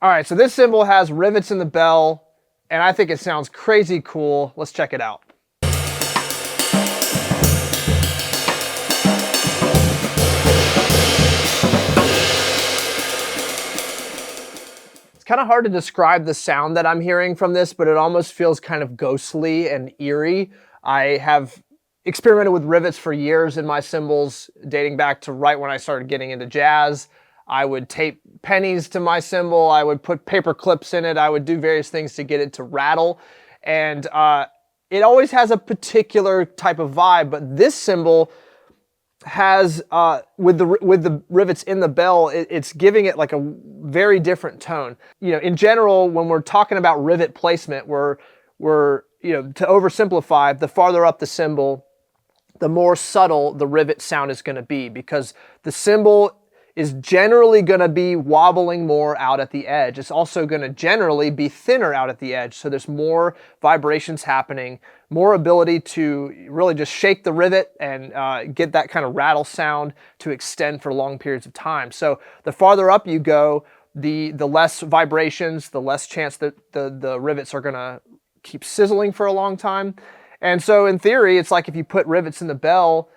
All right, so this cymbal has rivets in the bell, and I think it sounds crazy cool. Let's check it out. It's kind of hard to describe the sound that I'm hearing from this, but it almost feels kind of ghostly and eerie. I have experimented with rivets for years in my cymbals, dating back to right when I started getting into jazz. I would tape pennies to my cymbal. I would put paper clips in it. I would do various things to get it to rattle. And it always has a particular type of vibe, but this cymbal has, with the rivets in the bell, it's giving it like a very different tone. You know, in general, when we're talking about rivet placement, we're you know, to oversimplify, the farther up the cymbal, the more subtle the rivet sound is going to be, because the cymbal is generally going to be wobbling more out at the edge. It's also going to generally be thinner out at the edge, so there's more vibrations happening, more ability to really just shake the rivet and get that kind of rattle sound to extend for long periods of time. So the farther up you go, the less vibrations, the less chance that the rivets are going to keep sizzling for a long time. And so in theory, it's like if you put rivets in the bell,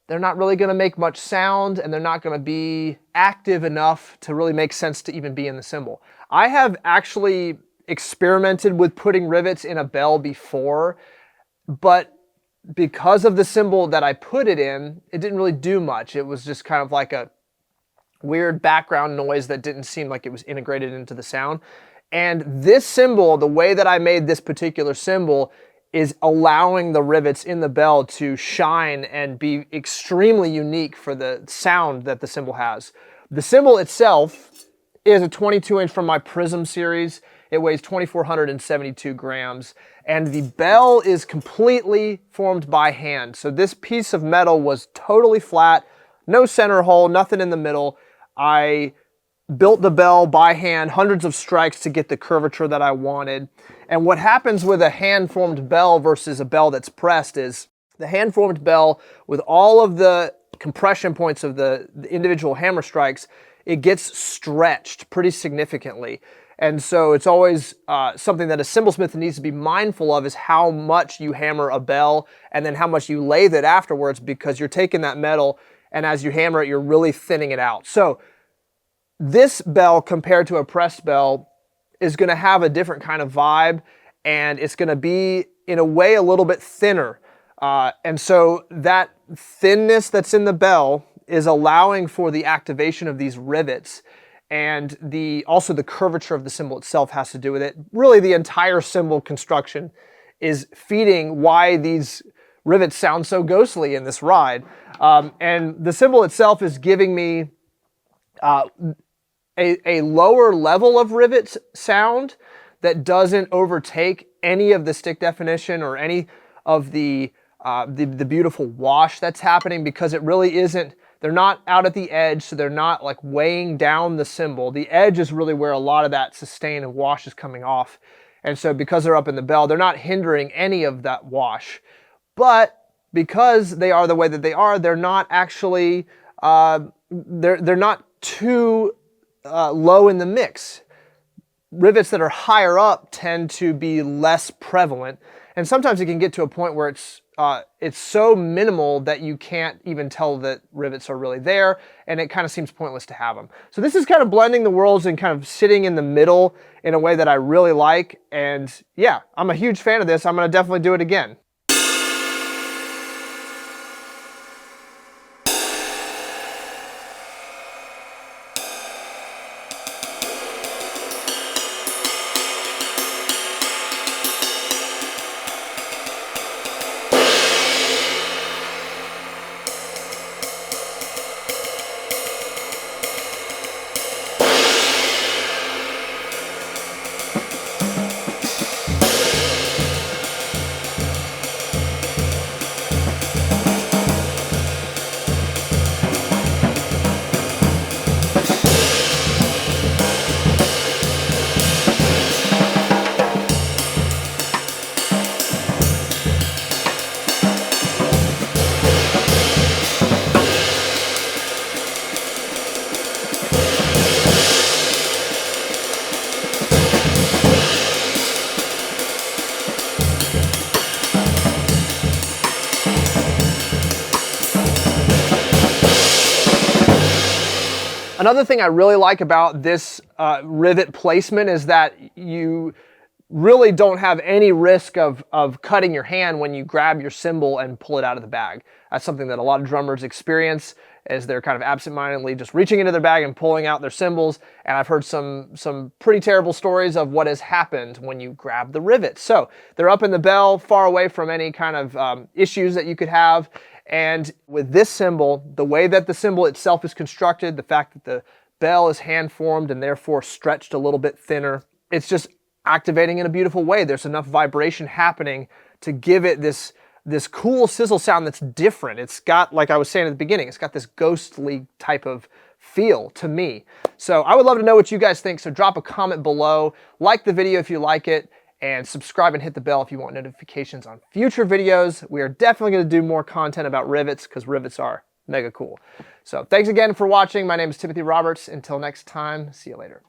they're not really going to make much sound, and they're not going to be active enough to really make sense to even be in the cymbal. I have actually experimented with putting rivets in a bell before, but because of the cymbal that I put it in, it didn't really do much. It was just kind of like a weird background noise that didn't seem like it was integrated into the sound. And this cymbal, the way that I made this particular cymbal, is allowing the rivets in the bell to shine and be extremely unique for the sound that the cymbal has. The cymbal itself is a 22-inch from my Prism series. It weighs 2,472 grams, and the bell is completely formed by hand. So this piece of metal was totally flat, no center hole, nothing in the middle. I built the bell by hand, hundreds of strikes to get the curvature that I wanted. And what happens with a hand-formed bell versus a bell that's pressed is the hand-formed bell, with all of the compression points of the individual hammer strikes, it gets stretched pretty significantly. And so it's always something that a cymbalsmith needs to be mindful of, is how much you hammer a bell and then how much you lathe it afterwards, because you're taking that metal and as you hammer it, you're really thinning it out. So this bell compared to a pressed bell is going to have a different kind of vibe, and it's going to be, in a way, a little bit thinner. And so that thinness that's in the bell is allowing for the activation of these rivets, and also the curvature of the cymbal itself has to do with it. Really, the entire cymbal construction is feeding why these rivets sound so ghostly in this ride. And the cymbal itself is giving me a lower level of rivets sound that doesn't overtake any of the stick definition or any of the beautiful wash that's happening, because it really isn't, they're not out at the edge, so they're not like weighing down the cymbal. The edge is really where a lot of that sustain and wash is coming off. And so because they're up in the bell, they're not hindering any of that wash. But because they are the way that they are, they're not actually, they're not too low in the mix. Rivets that are higher up tend to be less prevalent, and sometimes it can get to a point where it's so minimal that you can't even tell that rivets are really there, and it kind of seems pointless to have them. So this is kind of blending the worlds and kind of sitting in the middle in a way that I really like, and yeah, I'm a huge fan of this. I'm going to definitely do it again. Another thing I really like about this rivet placement is that you really don't have any risk of cutting your hand when you grab your cymbal and pull it out of the bag. That's something that a lot of drummers experience, as they're kind of absentmindedly just reaching into their bag and pulling out their cymbals. And I've heard some pretty terrible stories of what has happened when you grab the rivets. So they're up in the bell, far away from any kind of issues that you could have. And with this cymbal, the way that the cymbal itself is constructed, the fact that the bell is hand formed and therefore stretched a little bit thinner, it's just activating in a beautiful way. There's enough vibration happening to give it this cool sizzle sound that's different. It's got, like I was saying at the beginning, it's got this ghostly type of feel to me. So I would love to know what you guys think, so drop a comment below, like the video if you like it, and subscribe and hit the bell if you want notifications on future videos. We are definitely going to do more content about rivets, because rivets are mega cool. So thanks again for watching. My name is Timothy Roberts. Until next time, see you later.